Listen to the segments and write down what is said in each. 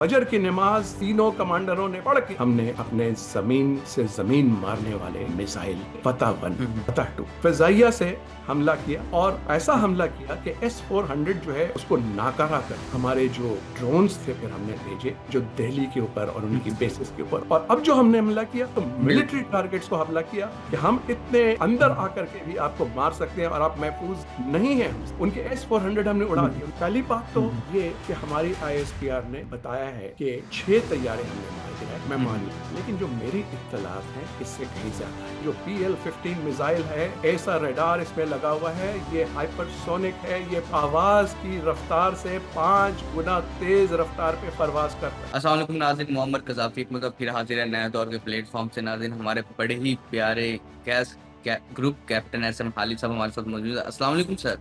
फजर की नमाज तीनों कमांडरों ने पढ़ के हमने अपने जमीन से जमीन मारने वाले मिसाइल फतह 1, हम्म। फतह 2 फिजाइया से हमला किया, और ऐसा हमला किया कि S-400 जो है उसको नाकारा कर हमारे जो ड्रोन्स थे फिर हमने भेजे जो दिल्ली के ऊपर और उनकी हम्म। बेसिस के ऊपर। और अब जो हमने हमला किया तो मिलिट्री बिल्कुल। टारगेट्स को हमला किया कि हम इतने अंदर आकर के भी आपको मार सकते हैं और आप महफूज नहीं है। उनके S-400 हमने उड़ा हम्म। दिए। पहली बात तो हम्म। ये कि हमारी ISPR ने बताया है कि 6 तैयारे हमने मार गिराए, मैं मान हम्म। लूं, लेकिन जो मेरी इत्तलात है इससे कहीं ज्यादा है। जो PL-15 मिसाइल है, ऐसा रडार इसमें लगा हुआ है, ये हाइपरसोनिक है, ये आवाज की रफ्तार से 5 गुना तेज रफ्तार पे परवाज करता है। अस्सलाम वालेकुम नाज़रीन, मोहम्मद कज़ाफ़ी एक मतलब फिर हाजिर है नए दौर के प्लेटफॉर्म से। नाज़रीन, हमारे बड़े ही प्यारे कैस ग्रुप कैप्टन एहसन खालिद साहब हमारे साथ मौजूद है। अस्सलाम वालेकुम सर।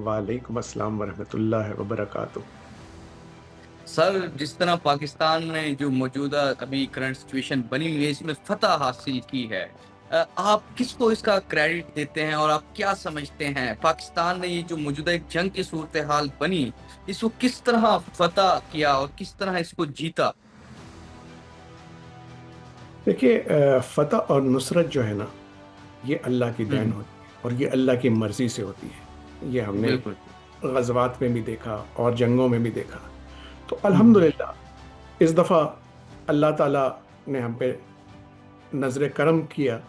वालेकुम अस्सलाम वरहमतुल्लाहि वबरकातुह। सर, जिस तरह पाकिस्तान ने जो मौजूदा अभी करंट सिचुएशन बनी हुई है, इसमें फतह हासिल की है, आप किसको इसका क्रेडिट देते हैं और आप क्या समझते हैं पाकिस्तान ने ये जो मौजूदा एक जंग की सूरत हाल बनी, इसको किस तरह फतह किया और किस तरह इसको जीता? देखिए, फतह और नुसरत जो है ना, ये अल्लाह की देन हम्म। होती है और ये अल्लाह की मर्जी से होती है। ये हमने बिल्कुल। गज़वात में भी देखा और जंगों में भी देखा। तो हम्म। अल्हम्दुलिल्लाह इस दफ़ा अल्लाह ताला ने हम पे नज़र करम किया।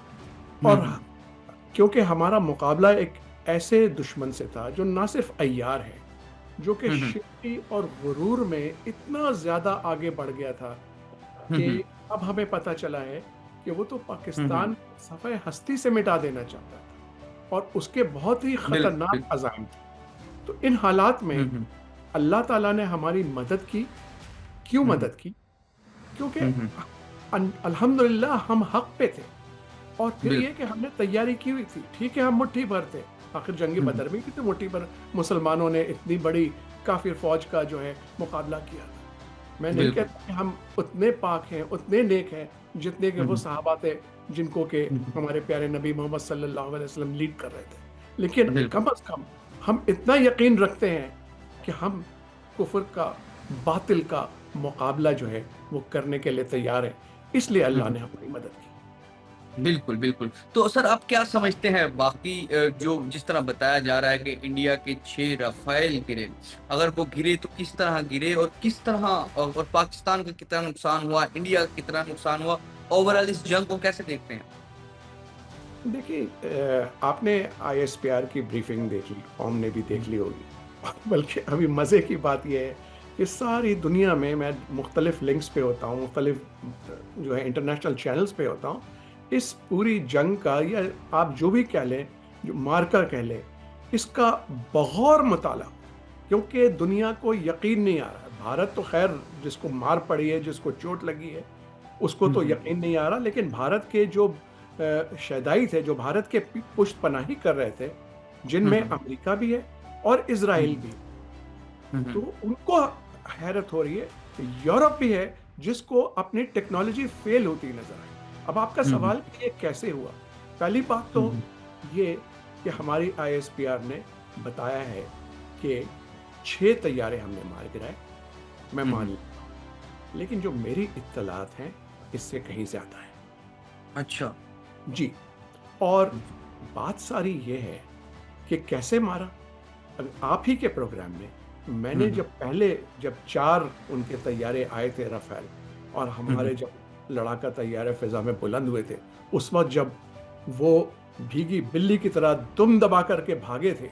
और हम्म। क्योंकि हमारा मुकाबला एक ऐसे दुश्मन से था जो ना सिर्फ अय्यार है, जो कि हम्म। शिद्दती और गुरूर में इतना ज़्यादा आगे बढ़ गया था कि हम्म। अब हमें पता चला है कि वो तो हम्म। पाकिस्तान को सफ़े हस्ती से मिटा देना चाहता था और उसके बहुत ही बिल्कुल खतरनाक बिल्कुल। अज़ाइम थे। तो इन हालात में हम्म। अल्लाह ताला ने हमारी मदद की। क्यों हम्म। मदद की? क्योंकि हम्म। अल्हम्दुलिल्लाह हम हक पे थे। और फिर ये बिल्कुल। कि हमने तैयारी की हुई थी। ठीक है, हम मुट्ठी भर थे। आखिर जंग हम्म। बदर में भी तो मुट्ठी भर मुसलमानों ने इतनी बड़ी काफिर फौज का जो है मुकाबला किया था। मैं नहीं बिल्कुल। कहता कि हम उतने पाक हैं, उतने नेक हैं जितने के वो हम्म। सहाबा थे जिनको के हम्म। हमारे प्यारे नबी मोहम्मद सल्लल्लाहु अलैहि वसल्लम लीड कर रहे थे। लेकिन बिल्कुल। कम से कम हम इतना यकीन रखते हैं कि हम कुफर का, बातिल का मुकाबला जो है वो करने के लिए तैयार हैं। इसलिए अल्लाह हम्म। ने हमारी मदद की। बिल्कुल बिल्कुल। तो सर, आप क्या समझते हैं बाकी जो जिस तरह बताया जा रहा है कि इंडिया के 6 राफेल गिरे, अगर वो गिरे तो किस तरह गिरे और किस तरह, और पाकिस्तान का कितना नुकसान हुआ, इंडिया का कितना नुकसान हुआ, ओवरऑल इस जंग को कैसे देखते हैं? देखिए, आपने ISPR की ब्रीफिंग देखी, हमने भी देख ली होगी। बल्कि अभी मज़े की बात यह है कि सारी दुनिया में मैं मुख्तलिफ लिंक्स पे होता हूँ, मुख्तलिफ जो है इंटरनेशनल चैनल्स पे होता हूँ। इस पूरी जंग का, या आप जो भी कह लें, जो मार्कर कह लें, इसका बगौर मुताला, क्योंकि दुनिया को यकीन नहीं आ रहा है। भारत तो खैर, जिसको मार पड़ी है, जिसको चोट लगी है, उसको तो हम्म। यकीन नहीं आ रहा, लेकिन भारत के जो शहदाई थे, जो भारत के पुष्ट पनाही कर रहे थे, जिनमें हम्म। अमेरिका भी है और इसराइल हम्म। भी, तो हम्म। उनको हैरत हो रही है। यूरोप भी है जिसको अपनी टेक्नोलॉजी फेल होती नजर आई। अब आपका हम्म। सवाल कि ये कैसे हुआ? पहली बात तो हम्म। ये कि हमारी ISPR ने बताया है कि 6 तैयारे हमने मार गिराए, मैं मान हम्म। लेता हूँ, लेकिन जो मेरी इत्तलात हैं इससे कहीं ज्यादा है। अच्छा। जी। और बात सारी ये है कि कैसे मारा। आप ही के प्रोग्राम में मैंने हम्म। जब 4 उनके तैयारे आए थे राफेल, और हम्म। हमारे जब लड़ाका तैयारे फिजा में बुलंद हुए थे, उस वक्त जब वो भीगी बिल्ली की तरह दुम दबा करके भागे थे,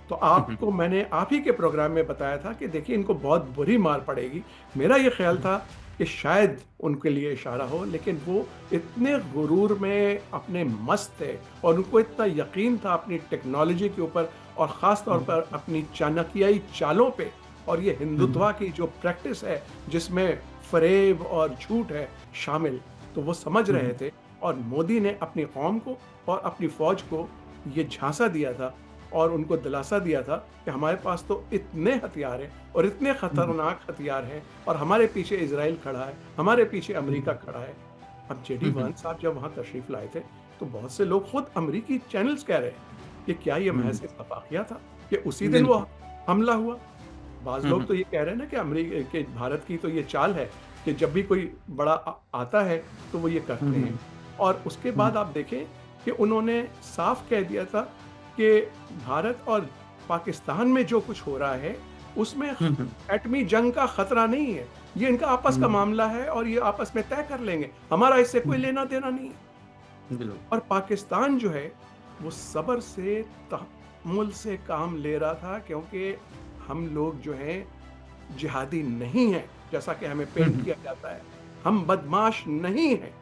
तो हम्म। आपको मैंने आप ही के प्रोग्राम में बताया था कि देखिए इनको बहुत बुरी मार पड़ेगी। मेरा ये ख्याल था कि शायद उनके लिए इशारा हो, लेकिन वो इतने गुरूर में अपने मस्त थे और उनको इतना यकीन था अपनी टेक्नोलॉजी के ऊपर, और ख़ास तौर पर अपनी चाणक्याई चालों पे, और ये हम्म। हिंदुत्व की जो प्रैक्टिस है जिसमें फ़रेब और झूठ है शामिल, तो वो समझ रहे हम्म। थे। और मोदी ने अपनी कौम को और अपनी फ़ौज को ये झांसा दिया था और उनको दिलासा दिया था कि हमारे पास तो इतने हथियार हैं और इतने हम्म। खतरनाक हथियार हैं, और हमारे पीछे इजराइल खड़ा है, हमारे पीछे अमेरिका हम्म। खड़ा है। अब JD हम्म। वांस साहब जब वहाँ तशरीफ लाए थे, तो बहुत से लोग खुद अमेरिकी चैनल्स कह रहे हैं कि क्या ये हम्म। महज इत्तफाकिया था कि उसी दिन वो बिल्कुल हमला हुआ। बाज़ हुँ, लोग हुँ, तो ये कह रहे हैं ना कि कि भारत की तो ये चाल है कि जब भी कोई बड़ा आता है तो वो ये हुँ, करते हैं। हुँ, और उसके हुँ, बाद आप देखें कि उन्होंने साफ कह दिया था कि भारत और पाकिस्तान में जो कुछ हो रहा है, उसमें हुँ, हुँ, एटमी जंग का खतरा नहीं है। ये इनका आपस का हुँ, मामला है और ये आपस में तय कर लेंगे। हमारा इससे कोई हुँ, लेना-देना नहीं है। बिल्कुल। और पाकिस्तान जो है, वो सब्र से, तहम्मुल से काम ले रहा था, क्योंकि हम लोग जो हैं जिहादी नहीं हैं, जैसा कि हमें हुँ, पेंट हुँ, किया जाता है। हम बदमाश नहीं हैं,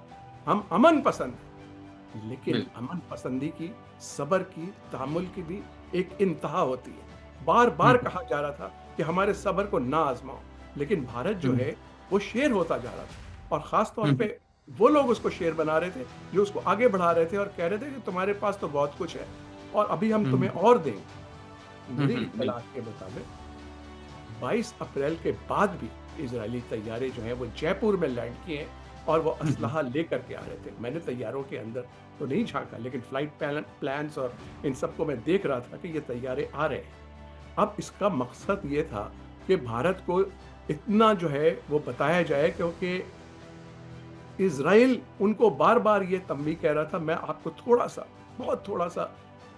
हम अमन पसंद हैं। लेकिन बिल्कुल। अमन पसंदी की, सब्र की, तहम्मुल की भी एक इंतहा होती है। हुँ, बार-बार हुँ, कहा जा रहा था कि हमारे सब्र को ना आज़माओ, लेकिन भारत जो हुँ, है, वो शेर होता जा रहा था। और ख़ास तौर हुँ, पे हुँ, वो लोग उसको शेर बना रहे थे, जो उसको आगे बढ़ा रहे थे और कह रहे थे कि तुम्हारे पास तो बहुत कुछ है और अभी हम हुँ, तुम्हें और देंगे। हुँ, मेरी हुँ, बिल्कुल। इत्तलात के मुताबिक 22 अप्रैल के बाद भी इजरायली तैयारे जो हैं वो जयपुर में लैंड किए हैं और वो हुँ, हुँ, असलहा लेकर के आ रहे थे। मैंने तैयारों के अंदर तो नहीं झांका, लेकिन फ्लाइट प्लान्स और इन सबको मैं देख रहा था कि ये तैयारे आ रहे हैं। अब इसका मकसद ये था कि भारत को इतना जो है वो बताया जाए, क्योंकि इज़राइल उनको बार-बार ये तंबीह कह रहा था। मैं आपको थोड़ा-सा, बहुत थोड़ा-सा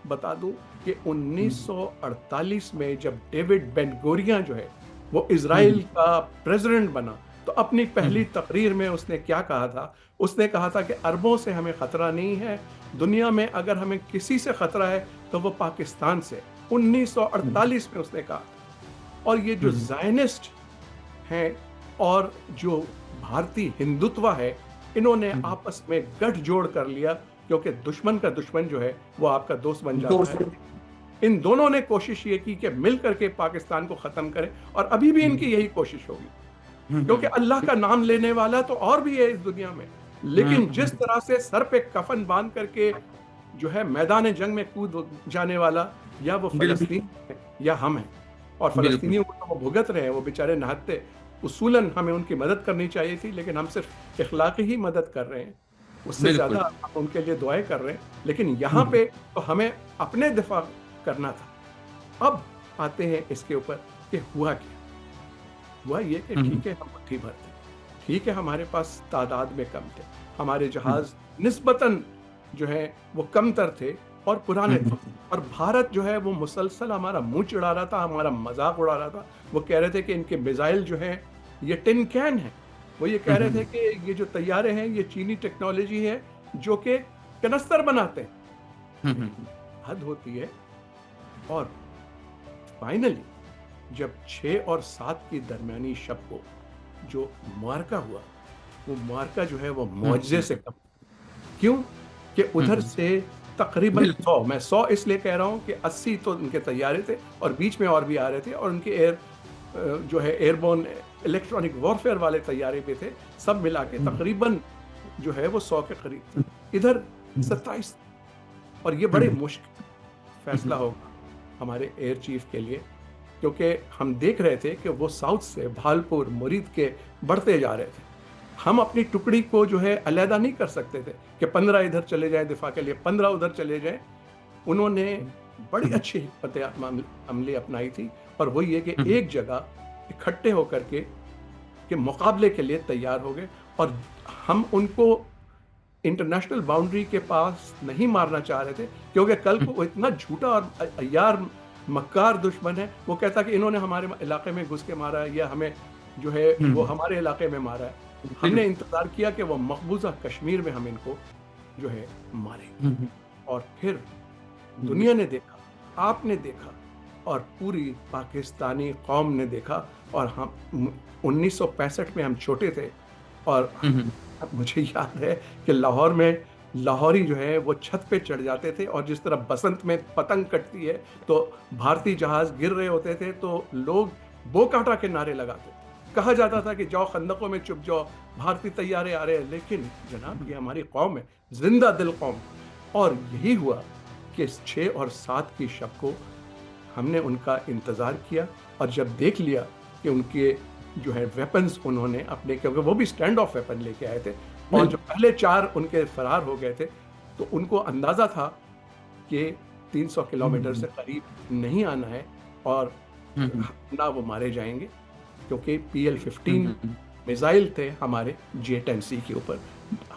बता दूँ कि हुँ, हुँ, 1948 में जब डेविड बेन-गुरियन जो है, वो हुँ, इज़राइल हुँ, का प्रेज़िडेंट बना, तो अपनी हुँ, पहली हुँ, तकरीर में उसने क्या कहा था? उसने कहा था कि अरबों से हमें खतरा नहीं है, दुनिया में अगर हमें किसी से खतरा है, तो वो पाकिस्तान से। हुँ, 1948 में उसने कहा था। और ये जो हुँ, ज़ायनिस्ट हैं और जो भारतीय हिंदुत्व है, इन्होंने हुँ, आपस में गठजोड़ कर लिया, क्योंकि दुश्मन का दुश्मन जो है, वो आपका दोस्त बन जाता है। दोस्त इन दोनों ने कोशिश ये की कि मिल करके पाकिस्तान को खत्म करें, और अभी भी हुँ, इनकी यही कोशिश होगी, हुँ, क्योंकि हुँ, अल्लाह का नाम लेने वाला तो और भी है इस दुनिया में। हुँ, लेकिन जिस हुँ, तरह से सर पे कफन बांध करके जो है मैदान जंग में कूद जाने वाला, या वो बिल्कुल, फ़लस्तीन है या हम हैं। और बिल्कुल, फ़लस्तीनियों को तो वो भुगत रहे हैं, वो बेचारे निहत्थे। उसूलन हमें उनकी मदद करनी चाहिए थी, लेकिन हम सिर्फ़ इख़लाक़ी ही मदद कर रहे हैं। उससे बिल्कुल। ज़्यादा हम उनके लिए दुआएँ कर रहे हैं। लेकिन हुँ, यहाँ हुँ, पे तो हमें अपने दिफ़ा करना था। अब आते हैं इसके ऊपर कि हुआ क्या? हुआ ये कि हुँ, हुँ, ठीक है, हम मुट्ठी भर थे। ठीक है, हमारे पास तादाद में कम थे। हमारे हुँ, जहाज़ निस्बतन जो है वो कमतर थे और हुँ, पुराने थे। हुँ, और भारत जो है वो मुसलसल हमारा मुँह चिढ़ा रहा था, हमारा मज़ाक उड़ा रहा था। वो कह रहे थे कि इनके मिसाइल जो हैं, ये टिन कैन हैं। वो ये कह हुँ, रहे थे हुँ, कि ये जो तैयारे हैं, ये चीनी टेक्नोलॉजी है, जो कि कनस्तर बनाते हैं। हुँ, लेकिन हुँ, हद होती है। और फाइनली जब 6 और 7 की दरमियानी शब को जो मुआरका हुआ, वो मुआरका जो है वो हुँ, मुआज़े हुँ, से कम। क्यों? कि हुँ, उधर हुँ, से तकरीबन बिल्कुल। 100, मैं 100 इसलिए कह रहा हूँ कि 80 तो उनके तैयारे थे और बीच में और भी आ रहे थे, और उनके जो है एयरबोर्न इलेक्ट्रॉनिक वॉरफेयर वाले तैयारे भी थे। सब मिला के हुँ, तकरीबन जो है वो 100 के करीब थे। हुँ, इधर हुँ, 27। और ये हुँ, बड़े हुँ, मुश्किल हुँ, फैसला हुँ, होगा हमारे एयर चीफ के लिए, क्योंकि हम देख रहे थे कि वो साउथ से भालपुर, मुरीद के बढ़ते जा रहे थे। हम अपनी टुकड़ी को जो है अलहदा नहीं कर सकते थे कि 15 इधर चले जाएँ दिफा के लिए, 15 उधर चले जाएँ। उन्होंने बड़ी हुँ, अच्छी हिकमत अमली अपनाई थी, और वो ये कि हुँ, एक जगह इकट्ठे होकर के मुकाबले के लिए तैयार हो गए। और हम उनको इंटरनेशनल बाउंड्री के पास नहीं मारना चाह रहे थे, क्योंकि कल हुँ, को वो इतना झूठा और अय्यार मक्कार दुश्मन है, वो कहता कि इन्होंने हमारे इलाके में घुस के मारा है, या हमें जो है वो हुँ, हमारे इलाके में मारा है। बिल्कुल। हमने इंतज़ार किया कि वो मकबूज़ा कश्मीर में हम इनको जो है मारेंगे। हुँ, हुँ, और फिर बिल्कुल। दुनिया ने देखा, आपने देखा, और पूरी पाकिस्तानी कौम ने देखा। और हम 1965 में हम छोटे थे, और हुँ, हुँ, अब मुझे याद है कि लाहौर में लाहौरी जो है वो छत पे चढ़ जाते थे, और जिस तरह बसंत में पतंग कटती है, तो भारतीय जहाज गिर रहे होते थे, तो लोग बो काटा के नारे लगाते थे। कहा जाता था कि जाओ खंदकों में छुप जाओ, भारतीय तैयारे आ रहे हैं। लेकिन जनाब, हुँ, ये हमारी कौम है, जिंदा दिल कौम। और यही हुआ कि इस 6 और 7 की शब को हमने उनका इंतज़ार किया, और जब देख लिया कि उनके जो है वेपन्स उन्होंने अपने, क्योंकि वो भी स्टैंड ऑफ वेपन लेके आए थे, और जो बिल्कुल। पहले 4 उनके फरार हो गए थे, तो उनको अंदाज़ा था कि 300 हुँ, किलोमीटर हुँ, से करीब नहीं आना है। और हुँ, हुँ। ना वो मारे जाएंगे, क्योंकि PL हुँ, 15 हुँ, हुँ। मिसाइल थे हमारे J10C के ऊपर।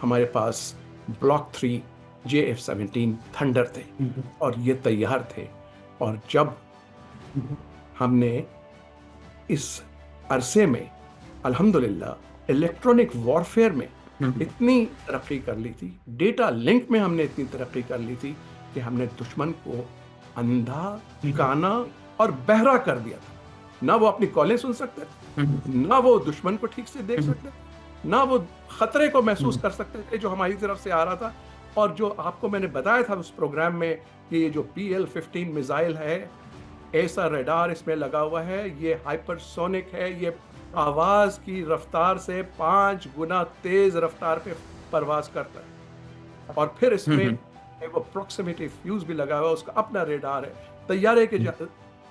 हमारे पास ब्लॉक 3 JF-17 थंडर थे हुँ, हुँ। और ये तैयार थे। और जब हुँ, हुँ। हमने इस अरसे में अल्हम्दुलिल्लाह इलेक्ट्रॉनिक वॉरफेयर में हुँ, हुँ। इतनी तरक्की कर ली थी, डेटा लिंक में हमने इतनी तरक्की कर ली थी कि हमने दुश्मन को अंधा, हुँ, हुँ। काना और बहरा कर दिया था। ना वो अपनी कॉलें सुन सकते हुँ, हुँ। थे, ना वो दुश्मन को ठीक से देख हुँ, हुँ। सकते थे, ना वो खतरे को महसूस हुँ, कर सकते थे जो हमारी तरफ से आ रहा था। और जो आपको मैंने बताया था उस प्रोग्राम में कि ये जो PL-15 मिसाइल है, ऐसा रडार इसमें लगा हुआ है, ये हाइपरसोनिक है, ये आवाज की रफ्तार से 5 गुना तेज रफ्तार पे परवाज करता है। और फिर हुँ, इसमें हुँ। वो प्रॉक्सिमिटी फ्यूज भी लगा हुआ है, उसका अपना रेडार है। तैयारे के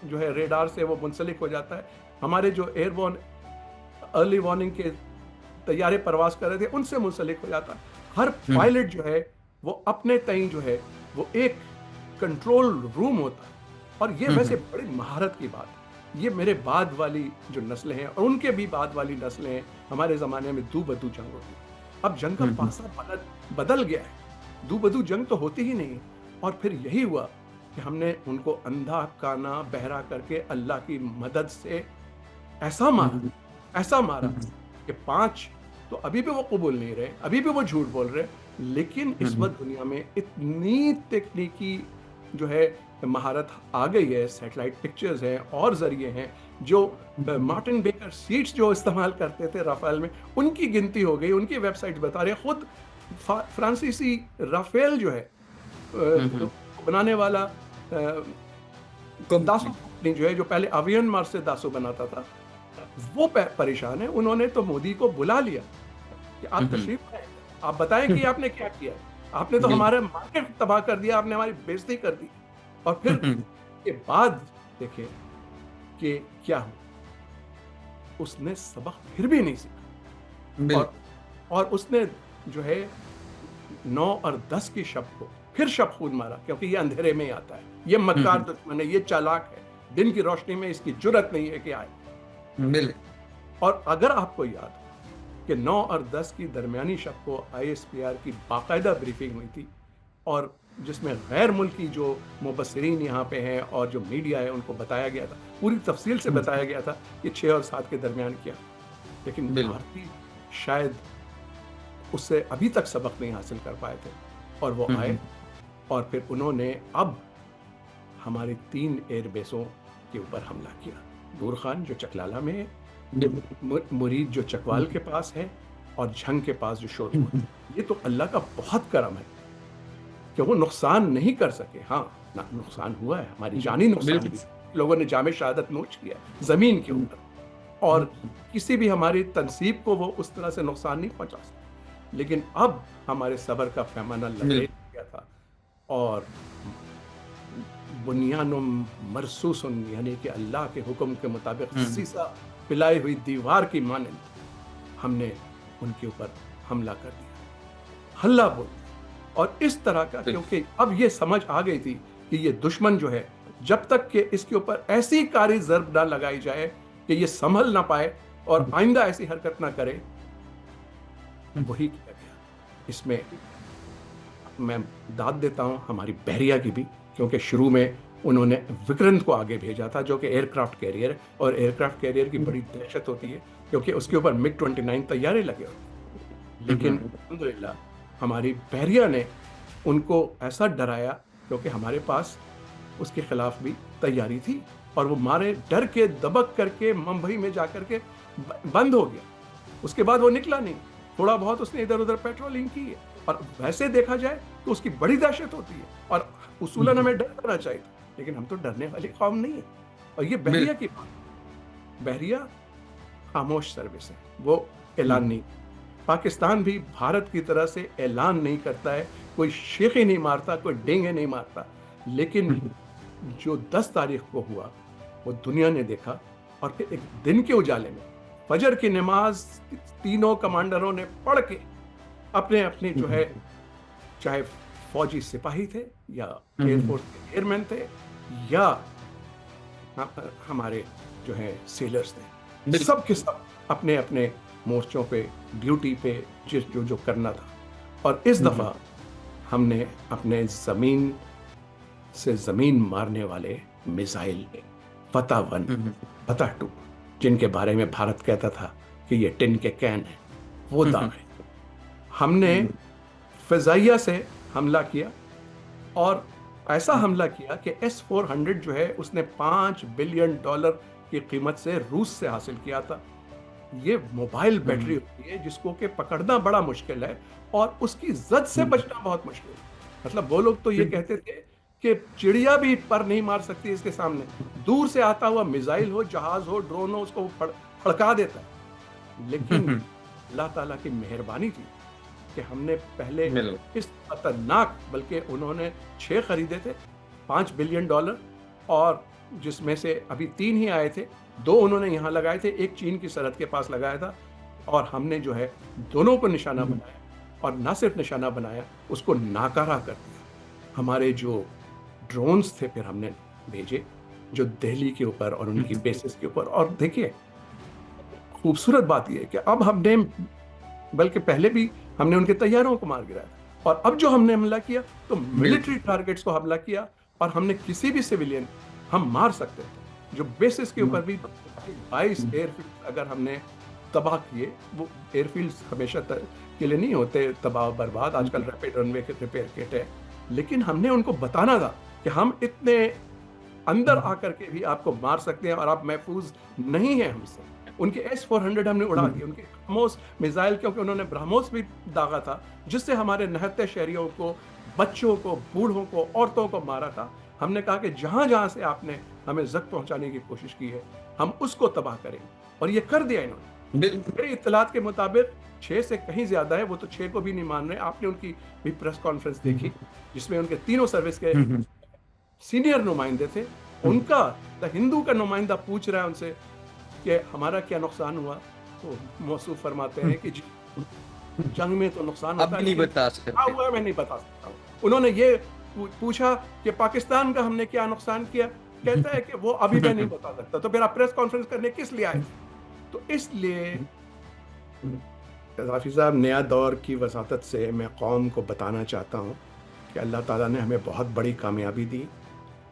जो है रेडार से वो मुंसलिक हो जाता है। हमारे जो एयरबोर्न अर्ली वार्निंग के तैयारे परवाज कर रहे थे उनसे मुंसलिक हो जाता है। हर हुँ, हुँ। पायलट जो है वो अपने तय जो है वो एक कंट्रोल रूम होता है। और ये हुँ, वैसे हुँ। बड़ी महारत की बात है। ये मेरे बाद वाली जो नस्लें हैं और उनके भी बाद वाली नस्लें हैं, हमारे ज़माने में दू बदू जंग होती है। अब जंग का हुँ, हुँ। पासा बदल गया है। दू बदू जंग तो होती ही नहीं है। और फिर यही हुआ कि हमने उनको अंधा, काना, बहरा करके अल्लाह की मदद से ऐसा हुँ, मारा, हुँ। ऐसा मारा हुँ, हुँ। कि 5 तो अभी भी वो कबूल नहीं रहे, अभी भी वो झूठ बोल रहे हैं। लेकिन हुँ, इस हुँ। वक़्त दुनिया में इतनी तकनीकी जो है महारत आ गई है, सैटेलाइट पिक्चर्स हैं और ज़रिए हैं, जो हुँ, हुँ। मार्टिन बेकर सीट्स जो इस्तेमाल करते थे राफ़ेल में, उनकी गिनती हो गई, उनकी वेबसाइट्स बता रहे हैं। खुद फ्रांसीसी राफ़ेल जो है हुँ, हुँ। बनाने वाला दासो कंपनी। कंपनी जो है, जो पहले अवियन मार्स से दासो बनाता था, वो परेशान है। उन्होंने तो मोदी को बुला लिया कि हुँ, आप हुँ। तशरीफ लाएं, आप बताएं कि आपने क्या किया। आपने तो बिल्कुल। हमारा मार्केट तबाह कर दिया, आपने हमारी बेइज्जती कर दी। और हुँ, फिर हुँ। के बाद देखें कि क्या हुआ, उसने सबक फिर भी नहीं सीखा। और बिल्कुल। उसने जो है 9 और 10 की शब को फिर शब खून मारा, क्योंकि ये अंधेरे में ही आता है, ये हुँ, मक्कार हुँ। दुश्मन है, ये चालाक है। दिन की रोशनी में इसकी जुर्रत नहीं है कि आए। बिल्कुल। और अगर आपको याद हो कि 9 और 10 की दरमियानी शब को ISPR की बाकायदा ब्रीफिंग हुई थी, और जिसमें गैर मुल्की जो मुबस्सिरीन यहाँ पे हैं और जो मीडिया है उनको बताया गया था, पूरी तफसील से हुँ, बताया गया था कि 6 और 7 के दरमियान क्या। लेकिन बिल्कुल। भारतीय शायद उससे अभी तक सबक नहीं हासिल कर पाए थे। और वो हुँ, आए हुँ। और फिर उन्होंने अब हमारी 3 एयरबेसों के ऊपर हमला किया। नूर खान जो चकलाला में है, बिल्कुल। मुरीद जो हुँ, चकवाल के पास है, और झंग के पास जो हुँ, शोरगुल हुँ। है। ये तो अल्लाह का बहुत करम है कि वो नुकसान नहीं कर सके। हाँ, नुकसान हुआ है, हमारी जानी नुकसान बिल्कुल। भी। लोगों ने जामे शहादत नोच किया ज़मीन के हुँ, ऊपर, हुँ, और किसी भी हमारी तनसीब को वो उस तरह से नुकसान नहीं पहुँचा सकते। लेकिन अब हमारे सब्र का पैमाना लबरेज बिल्कुल। हो गया था। और बुनियानुम मरसूसन, यानी कि अल्लाह के हुक्म के मुताबिक हुँ, हुँ। सीसा पिलाई हुई दीवार की मानंद हमने उनके ऊपर हमला कर दिया, हल्ला बोल दिया। और इस तरह का, बिल्कुल। क्योंकि अब ये समझ आ गई थी कि ये दुश्मन जो है, जब तक कि इसके ऊपर ऐसी कारी ज़र्ब ना लगाई जाए कि ये संभल ना पाए और हुँ, आइंदा ऐसी हरकत ना करे, हुँ। वही किया गया। इसमें मैं दाद देता हूँ हमारी बहरिया की भी, क्योंकि शुरू में उन्होंने विक्रांत को आगे भेजा था, जो कि एयरक्राफ्ट कैरियर है, और एयरक्राफ्ट कैरियर की हुँ, बड़ी दहशत होती है, क्योंकि उसके ऊपर MiG-29 तैयारे लगे होते हैं। हुँ, लेकिन हुँ। अल्हम्दुलिल्लाह हमारी बहरिया ने उनको ऐसा डराया, क्योंकि हमारे पास उसके खिलाफ भी तैयारी थी, और वो मारे डर के दबक करके मुंबई में जाकर के बंद हो गया। उसके बाद वो निकला नहीं। थोड़ा बहुत उसने इधर उधर पेट्रोलिंग की है, और वैसे देखा जाए तो उसकी बड़ी दहशत होती है, और हुँ, उसूलन हुँ। हमें डर करना चाहिए था। लेकिन हम तो डरने वाली कौम नहीं है। और ये बहरिया बिल्कुल। की बात, बहरिया खामोश सर्विस है, वो हुँ, ऐलान हुँ। नहीं। पाकिस्तान भी भारत की तरह से ऐलान नहीं करता है, कोई शेखे नहीं मारता, कोई डेंगे नहीं मारता। लेकिन हुँ, हुँ। जो 10 तारीख को हुआ, वो दुनिया ने देखा। और फिर एक दिन के उजाले में फजर की नमाज तीनों कमांडरों ने पढ़ के अपने अपने हुँ, जो है, हुँ। चाहे फौजी सिपाही थे, या हुँ, हुँ। एयरफोर्स के एयरमैन थे, या हमारे जो है सेलर्स थे, सब के बिल्कुल। सब अपने अपने मोर्चों पे, ड्यूटी पे, जिस जो जो करना था। और इस हुँ, हुँ। दफा हमने अपने जमीन से जमीन मारने वाले मिसाइल, फतह 1, हुँ, हुँ। फतह 2, जिनके बारे में भारत कहता था कि ये टिन के कैन है, वो हुँ, हुँ। दागे हमने हुँ, फिजाइया से हमला किया। और ऐसा हमला किया कि S-400 जो है उसने $5 बिलियन की कीमत से रूस से हासिल किया था। ये मोबाइल हुँ, बैटरी हुँ। होती है जिसको कि पकड़ना बड़ा मुश्किल है और उसकी जद से हुँ, बचना बहुत मुश्किल है। मतलब वो लोग तो ये बिल्कुल। कहते थे कि चिड़िया भी पर नहीं मार सकती इसके सामने। दूर से आता हुआ मिसाइल हो, जहाज हो, ड्रोन हो, उसको वो फड़का देता है। हुँ, लेकिन हुँ। अल्लाह ताला की मेहरबानी थी कि हमने पहले बिल्कुल। इस खतरनाक, बल्कि उन्होंने 6 खरीदे थे, $5 बिलियन, और जिसमें से अभी 3 ही आए थे। 2 उन्होंने यहाँ लगाए थे, 1 चीन की सरहद के पास लगाया था। और हमने जो है दोनों को निशाना हुँ, बनाया, और ना सिर्फ निशाना बनाया, उसको नाकारा कर दिया। हमारे जो ड्रोन्स थे फिर हमने भेजे, जो दिल्ली के ऊपर और हुँ, उनकी हुँ। बेसिस के ऊपर। और देखिए, खूबसूरत बात यह है कि अब हमने, बल्कि पहले भी हमने उनके तैयारों को मार गिराया, और अब जो हमने हमला किया तो मिलिट्री बिल्कुल। टारगेट्स को हमला किया। और हमने किसी भी सिविलियन हम मार सकते थे, जो बेसिस के हुँ, ऊपर भी 22 हुँ। एयरफील्ड अगर हमने तबाह किए। वो एयरफील्ड्स हमेशा के लिए नहीं होते तबाह बर्बाद, हुँ, आजकल हुँ। रैपिड रनवे के रिपेयर किट है। लेकिन हमने उनको बताना था कि हम इतने अंदर हुँ, आकर के भी आपको मार सकते हैं और आप महफूज नहीं हैं हमसे। उनके S-400 हमने उड़ा हुँ। दिए, उनके ब्रह्मोस मिसाइल, क्योंकि उन्होंने ब्रह्मोस भी दागा था, जिससे हमारे निहत्थे शहरियों को, बच्चों को, बूढ़ों को, औरतों को मारा था। हमने कहा कि जहां जहां से आपने हमें जख्म पहुंचाने की कोशिश की है, हम उसको तबाह करेंगे। और ये कर दिया इन्होंने। बिल्कुल। मेरी इत्तलात के मुताबिक 6 से कहीं ज्यादा है, वो तो 6 को भी नहीं मान रहे। आपने उनकी भी प्रेस कॉन्फ्रेंस हुँ, देखी, हुँ। जिसमें उनके तीनों सर्विस के हुँ, हुँ। सीनियर नुमाइंदे थे। हुँ, हुँ। उनका द हिंदू का नुमाइंदा पूछ रहा है उनसे कि हमारा क्या नुकसान हुआ, तो मौसूफ फरमाते हुँ, हैं कि जी, हुँ। जंग में तो नुकसान आप होता भी है, नहीं लेकिन बता क्या सकते। हुआ है मैं नहीं बता सकता हूँ। उन्होंने ये पूछा कि पाकिस्तान का हमने क्या नुकसान किया, कहता है कि वो अभी मैं नहीं बता सकता। तो फिर आप प्रेस कॉन्फ्रेंस करने किस लिए आए थे? तो इसलिए काफी साहब, नया दौर की वसातत से मैं कौम को बताना चाहता हूँ कि अल्लाह ताला ने हमें बहुत बड़ी कामयाबी दी।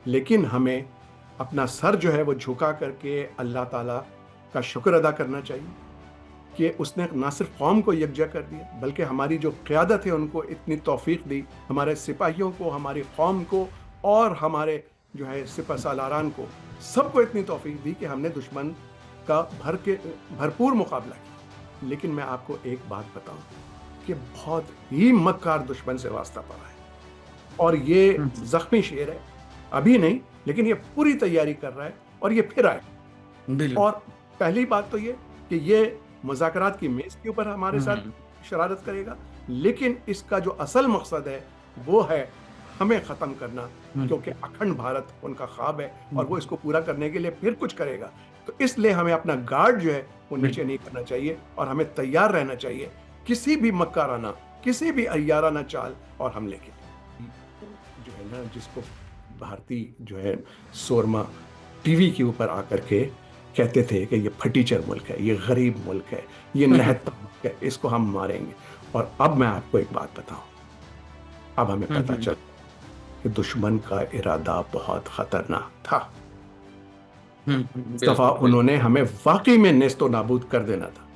लेकिन हमें अपना सर जो है वो झुका करके अल्लाह ताला का शुक्र अदा करना चाहिए कि उसने ना सिर्फ कौम को यकजा कर दिया, बल्कि हमारी जो क़यादत है उनको इतनी तौफीक दी, हमारे सिपाहियों को, हमारी कौम को, और हमारे जो है सिपह सालारान को, सबको इतनी तौफीक दी कि हमने दुश्मन का भरपूर मुकाबला किया। लेकिन मैं आपको एक बात बताऊं कि बहुत ही मक्कार दुश्मन से वास्ता पड़ा है, और ये हुँ, हुँ। जख्मी शेर है। अभी नहीं, लेकिन ये पूरी तैयारी कर रहा है और ये फिर आए। बिल्कुल। और पहली बात तो ये कि ये मुज़ाकरात की मेज़ के ऊपर हमारे हुँ, साथ हुँ। शरारत करेगा। लेकिन इसका जो असल मकसद है वो है हमें ख़त्म करना, हुँ, क्योंकि अखंड भारत उनका ख्वाब है हुँ। और वो इसको पूरा करने के लिए फिर कुछ करेगा। तो इसलिए हमें अपना गार्ड जो है वो नीचे बिल्कुल। नहीं करना चाहिए, और हमें तैयार रहना चाहिए किसी भी मक्काराना, किसी भी अय्याराना चाल और हमले के लिए। जो है ना, जिसको भारतीय जो है शोरमा टीवी के ऊपर आकर के कहते थे कि ये फटीचर मुल्क है, ये गरीब मुल्क है, ये हुँ, हुँ। निहत्था मुल्क है, इसको हम मारेंगे। और अब मैं आपको एक बात बताऊं, अब हमें हुँ, पता हुँ। चल कि दुश्मन का इरादा बहुत खतरनाक था। हुँ, हुँ। इस दफा बिल्कुल, बिल्कुल। उन्होंने हमें वाकई में नेस्तो नाबूद कर देना था।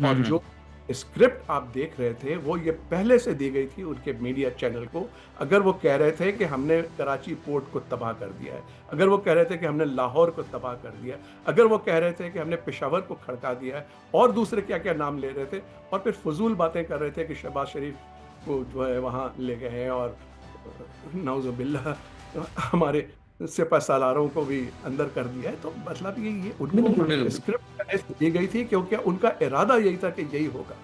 हुँ, और हुँ। जो स्क्रिप्ट आप देख रहे थे वो ये पहले से दी गई थी उनके मीडिया चैनल को। अगर वो कह रहे थे कि हमने कराची पोर्ट को तबाह कर दिया है, अगर वो कह रहे थे कि हमने लाहौर को तबाह कर दिया है, अगर वो कह रहे थे कि हमने पेशावर को खड़का दिया है, और दूसरे क्या क्या नाम ले रहे थे, और फिर फजूल बातें कर रहे थे कि शहबाज शरीफ को जो है वहाँ ले गए हैं, और नाउजुबिल्ला हमारे सिपह सालारों को भी अंदर कर दिया है। तो मतलब ये उनको बिल्कुल, बिल्कुल। स्क्रिप्ट दी गई थी, क्योंकि उनका इरादा यही था कि यही होगा।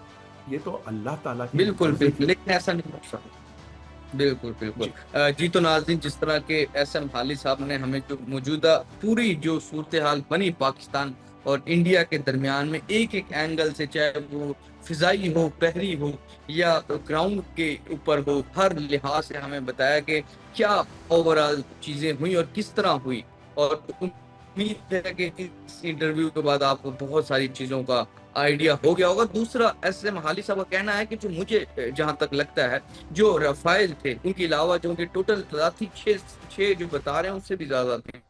ये तो अल्लाह ताला की बिल्कुल, मर्जी बिल्कुल, थी। लेकिन ऐसा नहीं हो सकता। बिल्कुल, बिल्कुल। जी। जी तो नाज़रीन, जिस तरह के एहसन हाली साहब ने हमें जो मौजूदा पूरी जो सूरत-ए-हाल बनी पाकिस्तान और इंडिया के दरमियान में एक-एक एंगल से, चाहे वो फ़िज़ाई हो, बहरी हो या ग्राउंड के ऊपर हो, हर लिहाज़ से हमें बताया कि क्या ओवरऑल चीज़ें हुई और किस तरह हुई, और उम्मीद है कि इस इंटरव्यू के बाद आपको बहुत सारी चीज़ों का आइडिया हो गया होगा। दूसरा, एसएम हाली साहब का कहना है कि जो मुझे जहाँ तक लगता है, जो राफ़ेल थे, उनके अलावा जो उनकी टोटल तादाद थी 6 जो बता रहे हैं उससे भी ज़्यादा थी।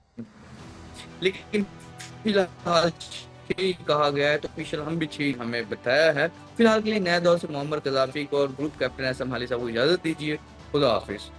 लेकिन फिलहाल 6 कहा गया है, तो ऑफिशियल हम भी 6 हमें बताया है। फिलहाल के लिए नए दौर से मोहम्मद कज़ाफ़ी को और ग्रुप कैप्टन एसएम हाली साहब को इजाज़त दीजिए। खुदा हाफ़िज़।